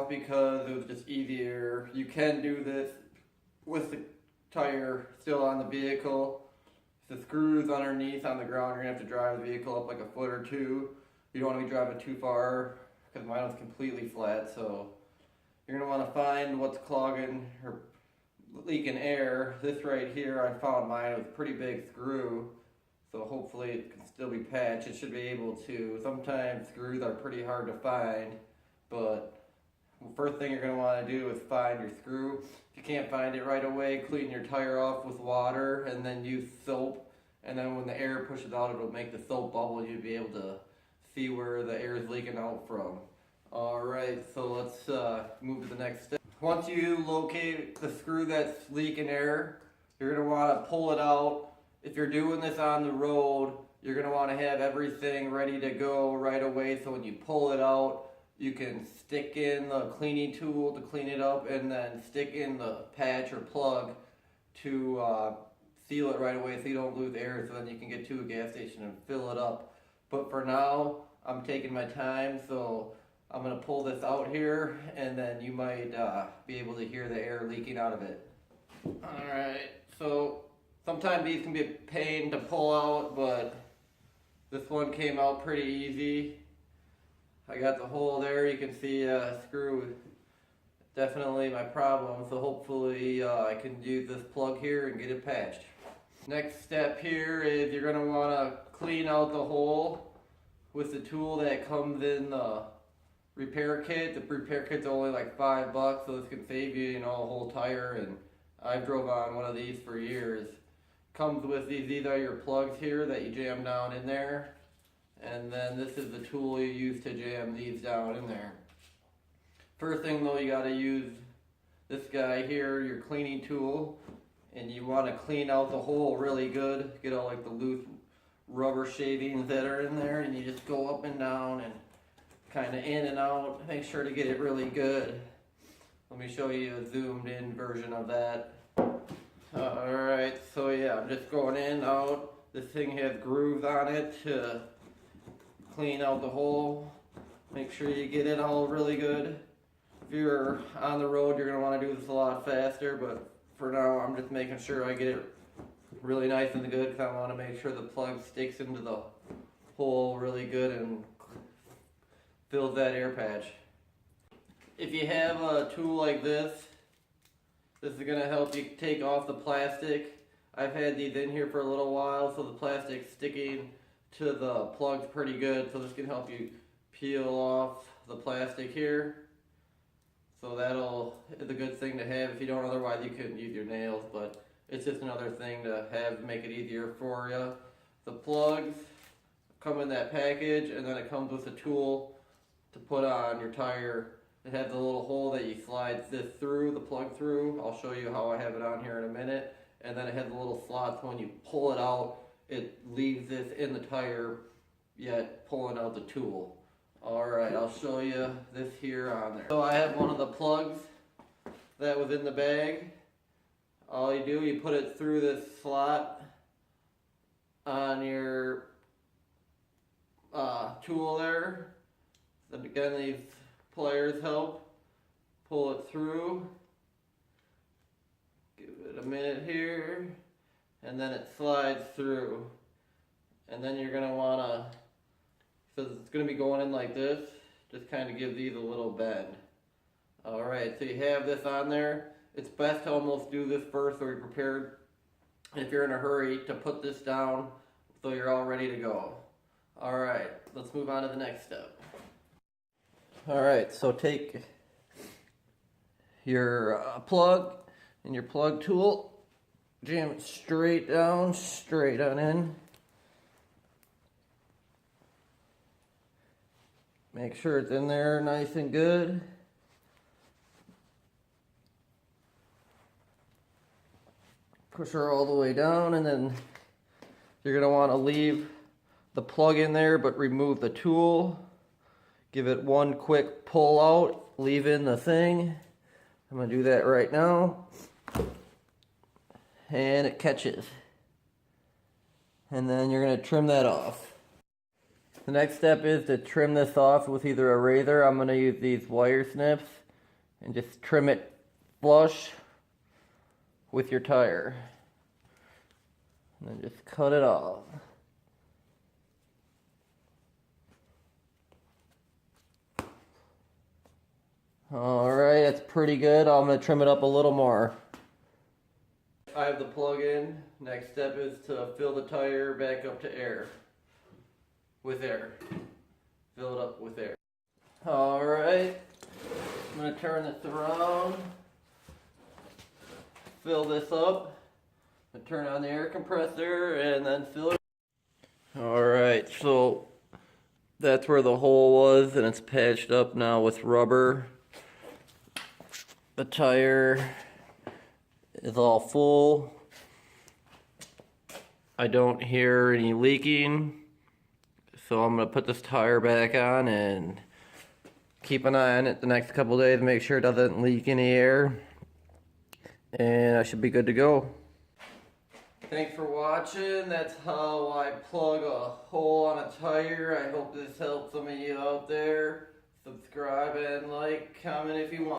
off because it was just easier. You can do this with the tire still on the vehicle. If the screws underneath on the ground, you're gonna have to drive the vehicle up like a foot or two. You don't want to be driving too far because mine was completely flat. So you're gonna want to find what's clogging or leaking air. This right here, I found mine was a pretty big screw. So hopefully it can still be patched. It should be able to. Sometimes screws are pretty hard to find, but first thing you're going to want to do is find your screw. If you can't find it right away, clean your tire off with water and then use soap. And then when the air pushes out, it'll make the soap bubble. You'll be able to see where the air is leaking out from. Alright, so let's move to the next step. Once you locate the screw that's leaking air, you're going to want to pull it out. If you're doing this on the road, you're going to want to have everything ready to go right away, so when you pull it out, you can stick in the cleaning tool to clean it up and then stick in the patch or plug to seal it right away so you don't lose air, so then you can get to a gas station and fill it up. But for now, I'm taking my time, so I'm going to pull this out here and then you might be able to hear the air leaking out of it. Alright, so sometimes these can be a pain to pull out, but this one came out pretty easy. I got the hole there. You can see screw, definitely my problem, so hopefully I can use this plug here and get it patched. Next step here is you're going to want to clean out the hole with the tool that comes in the repair kit. The repair kit's only like $5, so this can save you, a whole tire, and I've drove on one of these for years. Comes with these are your plugs here that you jam down in there, and then this is the tool you use to jam these down in there. First thing though, you got to use this guy here, your cleaning tool, and you want to clean out the hole really good, get all like the loose rubber shavings that are in there, and you just go up and down and kind of in and out. Make sure to get it really good. Let me show you a zoomed in version of that. Alright, so yeah, I'm just going in, out. This thing has grooves on it to clean out the hole. Make sure you get it all really good. If you're on the road, you're going to want to do this a lot faster, but for now, I'm just making sure I get it really nice and good because I want to make sure the plug sticks into the hole really good and fills that air patch. If you have a tool like this is going to help you take off the plastic. I've had these in here for a little while, so the plastic's sticking to the plugs pretty good, so this can help you peel off the plastic here. So that'll is a good thing to have. If you don't, otherwise you couldn't use your nails, but it's just another thing to have, make it easier for you. The plugs come in that package, and then it comes with a tool to put on your tire. It has a little hole that you slide this through, the plug through. I'll show you how I have it on here in a minute. And then it has a little slot, so when you pull it out, it leaves this in the tire, yet pulling out the tool. Alright, I'll show you this here on there. So I have one of the plugs that was in the bag. All you do, you put it through this slot on your tool there. Then again, these pliers help pull it through. Give it a minute here, and then it slides through. And then you're going to want to, so it's going to be going in like this, just kind of give these a little bend. Alright, so you have this on there. It's best to almost do this first so you're prepared, if you're in a hurry, to put this down so you're all ready to go. Alright, let's move on to the next step. Alright, so take your plug and your plug tool, jam it straight down, straight on in. Make sure it's in there nice and good. Push her all the way down, and then you're going to want to leave the plug in there but remove the tool. Give it one quick pull out, leave in the thing. I'm going to do that right now. And it catches. And then you're going to trim that off. The next step is to trim this off with either a razor. I'm going to use these wire snips. and just trim it flush with your tire. And then just cut it off. Alright, that's pretty good. I'm going to trim it up a little more. I have the plug in. Next step is to fill the tire back up to air. With air. Fill it up with air. Alright, I'm going to turn this around. Fill this up. And turn on the air compressor and then fill it. Alright, so that's where the hole was, and it's patched up now with rubber. The tire is all full. I don't hear any leaking, so I'm going to put this tire back on and keep an eye on it the next couple days, make sure it doesn't leak any air, and I should be good to go. Thanks for watching. That's how I plug a hole on a tire. I hope this helps some of you out there. Subscribe and like, comment if you want.